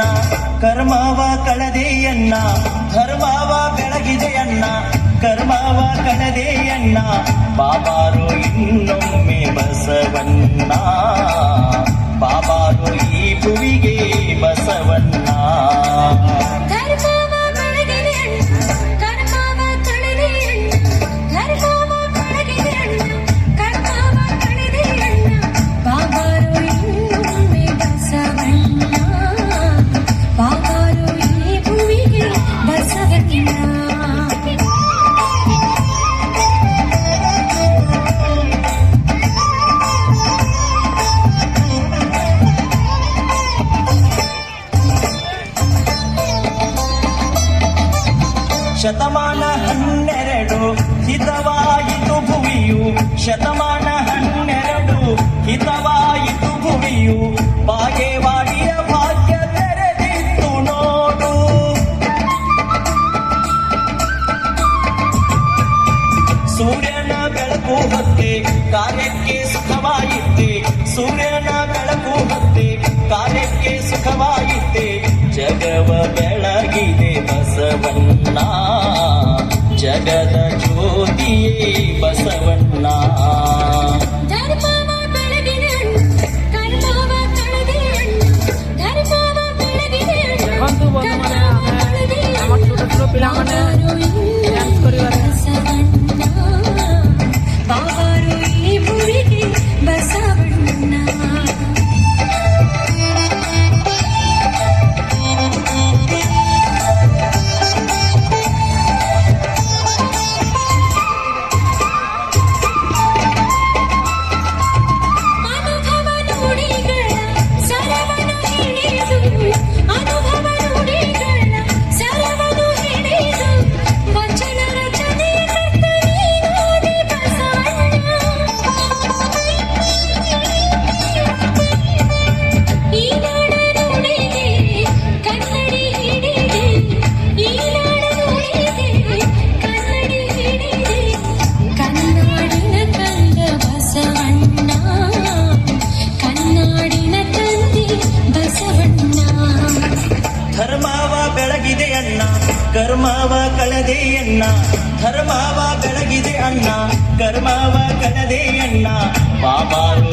ಅಣ್ಣ ಕರ್ಮವ ಕಳೆದೆಯಣ್ಣ ಧರ್ಮವ ಬೆಳಗಿದೆಯಣ್ಣ ಕರ್ಮವ ಕಳೆದೆಯಣ್ಣ ಬಾಬಾರು ಇನ್ನೊಮ್ಮೆ ಬಸವಣ್ಣ ಬಾಬಾರು ಈ ಭುವಿಗೆ ಬಸವಣ್ಣ ಶತಮಾನ 12 ಹಿತವಾಯಿತು ಭುವಿಯು ಶತಮಾನ 12 ಹಿತವಾಯಿತು ಭುವಿಯು ಬಾಗೇವಾಡಿಯ ಭಾಗ್ಯ ತೆರೆದಿತ್ತು ನೋಡು ಸೂರ್ಯನ ಬೆಳಕು ಹೊತ್ತೆ ಕಾರ್ಯಕ್ಕೆ ಸುಖವಾಯಿತೆ ಸೂರ್ಯನ ಬೆಳಕು ಹೊತ್ತೆ ಕಾರ್ಯಕ್ಕೆ ಸುಖವಾಯಿತೆ ಜಗವ ಬೆಳಗಿದೆ ಬಸವಣ್ಣ ಜಗದ ಜ್ಯೋತಿಯೇ ಬಸವಣ್ಣ ಧರ್ಮವ ಬೆಳಗಿದೆ ಅಣ್ಣ ಕರ್ಮವ ಕಳೆದೆ ಅಣ್ಣ ಧರ್ಮವ ಬೆಳಗಿದೆ ಅಣ್ಣ ಕರ್ಮವ ಕಳೆದೆ ಅಣ್ಣ ಬಾಬಾರು